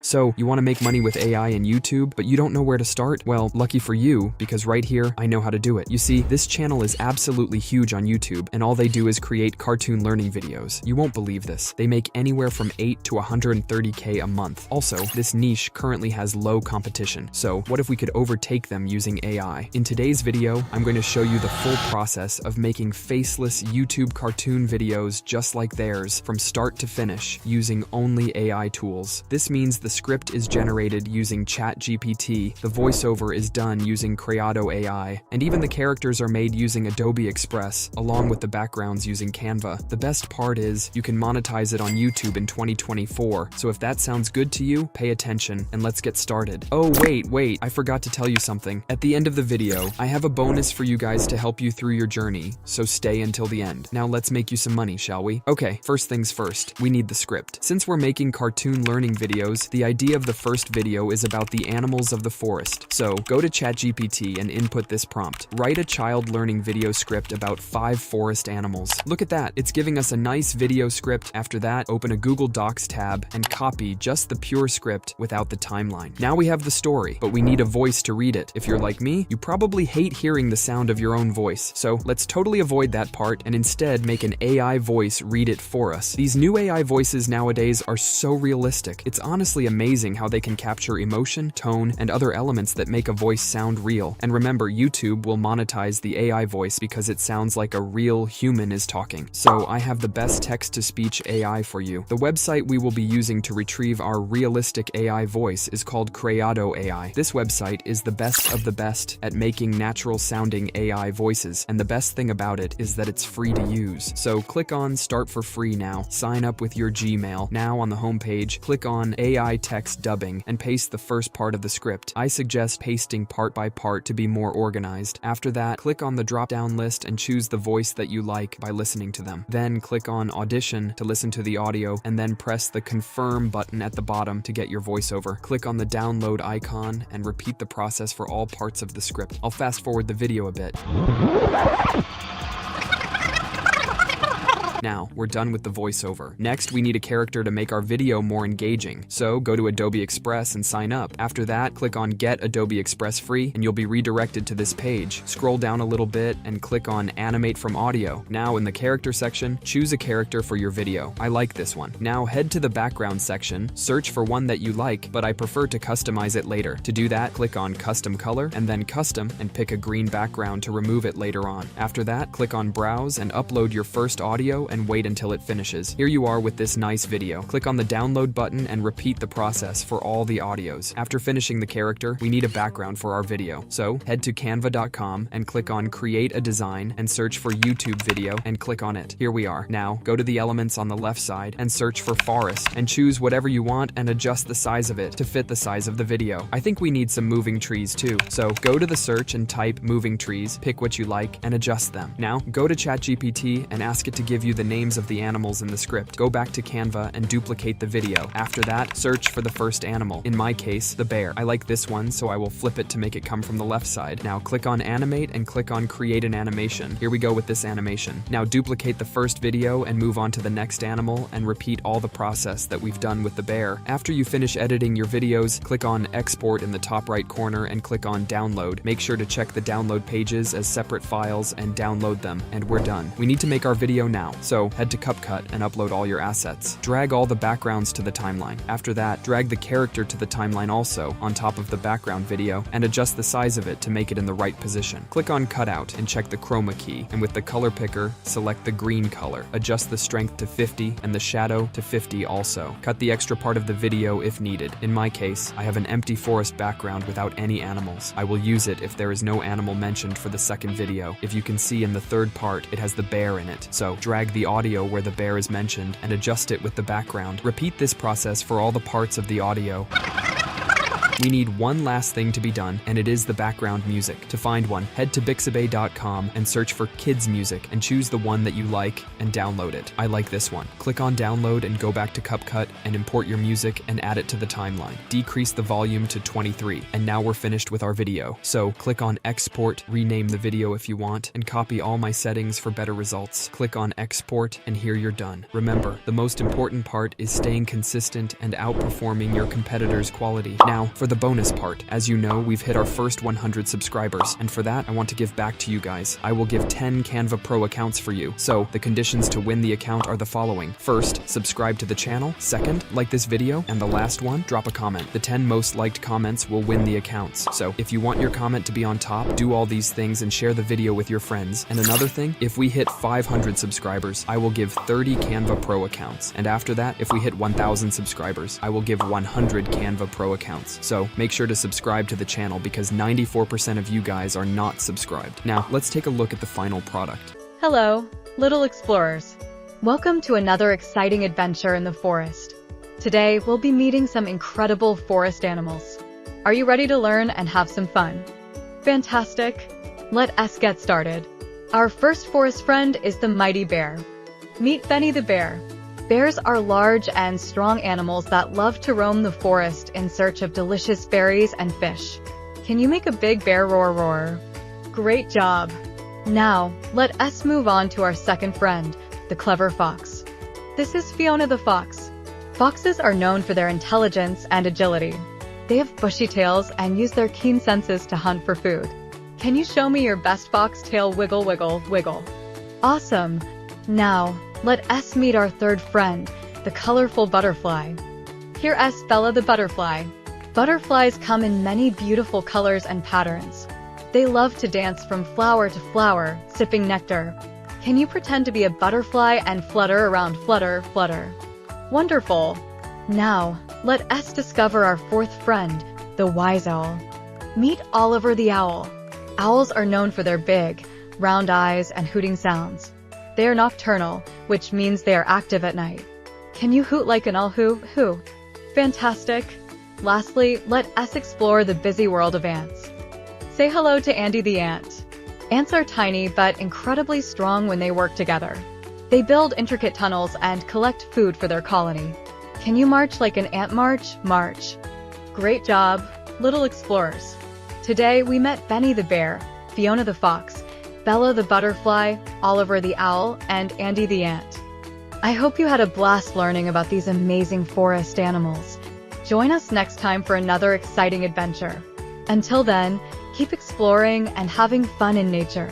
So, you want to make money with AI and YouTube, but you don't know where to start? Well, lucky for you, because right here, I know how to do it. You see, this channel is absolutely huge on YouTube, and all they do is create cartoon learning videos. You won't believe this. They make anywhere from 8 to 130K a month. Also, this niche currently has low competition. So, what if we could overtake them using AI? In today's video, I'm going to show you the full process of making faceless YouTube cartoon videos just like theirs from start to finish using only AI tools. This means the script is generated using ChatGPT, the voiceover is done using Creato AI, and even the characters are made using Adobe Express, along with the backgrounds using Canva. The best part is, you can monetize it on YouTube in 2024, so if that sounds good to you, pay attention, and let's get started. Oh wait, I forgot to tell you something. At the end of the video, I have a bonus for you guys to help you through your journey, so stay until the end. Now let's make you some money, shall we? Okay, first things first, we need the script. Since we're making cartoon learning videos, the idea of the first video is about the animals of the forest. So go to ChatGPT and input this prompt. Write a child learning video script about 5 forest animals. Look at that, it's giving us a nice video script. After that, open a Google Docs tab and copy just the pure script without the timeline. Now we have the story, but we need a voice to read it. If you're like me, you probably hate hearing the sound of your own voice. So let's totally avoid that part and instead make an AI voice read it for us. These new AI voices nowadays are so realistic. It's honestly amazing how they can capture emotion, tone, and other elements that make a voice sound real. And remember, YouTube will monetize the AI voice because it sounds like a real human is talking. So I have the best text-to-speech AI for you. The website we will be using to retrieve our realistic AI voice is called Creato AI. This website is the best of the best at making natural-sounding AI voices, and the best thing about it is that it's free to use. So click on Start for Free now, sign up with your Gmail. Now on the homepage, click on AI Text Dubbing and paste the first part of the script. I suggest pasting part by part to be more organized. After that, click on the drop-down list and choose the voice that you like by listening to them. Then click on Audition to listen to the audio, and then press the Confirm button at the bottom to get your voiceover. Click on the download icon and repeat the process for all parts of the script. I'll fast forward the video a bit. Now, we're done with the voiceover. Next, we need a character to make our video more engaging. So, go to Adobe Express and sign up. After that, click on Get Adobe Express Free, and you'll be redirected to this page. Scroll down a little bit and click on Animate from Audio. Now, in the character section, choose a character for your video. I like this one. Now, head to the background section, search for one that you like, but I prefer to customize it later. To do that, click on Custom Color, and then Custom, and pick a green background to remove it later on. After that, click on Browse and upload your first audio and wait until it finishes. Here you are with this nice video. Click on the download button and repeat the process for all the audios. After finishing the character, we need a background for our video. So head to canva.com and click on Create a Design and search for YouTube video and click on it. Here we are. Now go to the elements on the left side and search for forest and choose whatever you want and adjust the size of it to fit the size of the video. I think we need some moving trees too. So go to the search and type moving trees, pick what you like and adjust them. Now go to ChatGPT and ask it to give you the names of the animals in the script. Go back to Canva and duplicate the video. After that, search for the first animal. In my case, the bear. I like this one, so I will flip it to make it come from the left side. Now click on Animate and click on Create an Animation. Here we go with this animation. Now duplicate the first video and move on to the next animal and repeat all the process that we've done with the bear. After you finish editing your videos, click on Export in the top right corner and click on Download. Make sure to check the download pages as separate files and download them, and we're done. We need to make our video now, so head to CapCut and upload all your assets. Drag all the backgrounds to the timeline. After that, drag the character to the timeline also, on top of the background video, and adjust the size of it to make it in the right position. Click on Cutout and check the chroma key, and with the color picker, select the green color. Adjust the strength to 50 and the shadow to 50 also. Cut the extra part of the video if needed. In my case, I have an empty forest background without any animals. I will use it if there is no animal mentioned for the second video. If you can see in the third part, it has the bear in it. So drag the audio where the bear is mentioned and adjust it with the background. Repeat this process for all the parts of the audio. We need one last thing to be done, and it is the background music. To find one, head to bixabay.com and search for kids music and choose the one that you like and download it. I like this one. Click on download and go back to CapCut and import your music and add it to the timeline. Decrease the volume to 23, and now we're finished with our video. So click on export, rename the video if you want, and copy all my settings for better results. Click on export, and here you're done. Remember, the most important part is staying consistent and outperforming your competitors' quality. Now, for the bonus part. As you know, we've hit our first 100 subscribers, and for that, I want to give back to you guys. I will give 10 Canva Pro accounts for you. So, the conditions to win the account are the following. First, subscribe to the channel. Second, like this video. And the last one, drop a comment. The 10 most liked comments will win the accounts. So, if you want your comment to be on top, do all these things and share the video with your friends. And another thing, if we hit 500 subscribers, I will give 30 Canva Pro accounts. And after that, if we hit 1,000 subscribers, I will give 100 Canva Pro accounts. So make sure to subscribe to the channel because 94% of you guys are not subscribed. Now, let's take a look at the final product. Hello, little explorers. Welcome to another exciting adventure in the forest. Today, we'll be meeting some incredible forest animals. Are you ready to learn and have some fun? Fantastic! Let us get started. Our first forest friend is the mighty bear. Meet Benny the bear. Bears are large and strong animals that love to roam the forest in search of delicious berries and fish. Can you make a big bear roar roar? Great job! Now, let us move on to our second friend, the clever fox. This is Fiona the fox. Foxes are known for their intelligence and agility. They have bushy tails and use their keen senses to hunt for food. Can you show me your best fox tail wiggle wiggle wiggle? Awesome! Now, let us meet our third friend, the colorful butterfly. Here is Bella the butterfly. Butterflies come in many beautiful colors and patterns. They love to dance from flower to flower, sipping nectar. Can you pretend to be a butterfly and flutter around flutter, flutter? Wonderful! Now, let us discover our fourth friend, the wise owl. Meet Oliver the owl. Owls are known for their big, round eyes and hooting sounds. They are nocturnal, which means they are active at night. Can you hoot like an owl hoo? Fantastic! Lastly, let us explore the busy world of ants. Say hello to Andy the ant. Ants are tiny but incredibly strong when they work together. They build intricate tunnels and collect food for their colony. Can you march like an ant march? March! Great job, little explorers. Today we met Benny the bear, Fiona the fox, Bella the butterfly, Oliver the owl, and Andy the ant. I hope you had a blast learning about these amazing forest animals. Join us next time for another exciting adventure. Until then, keep exploring and having fun in nature.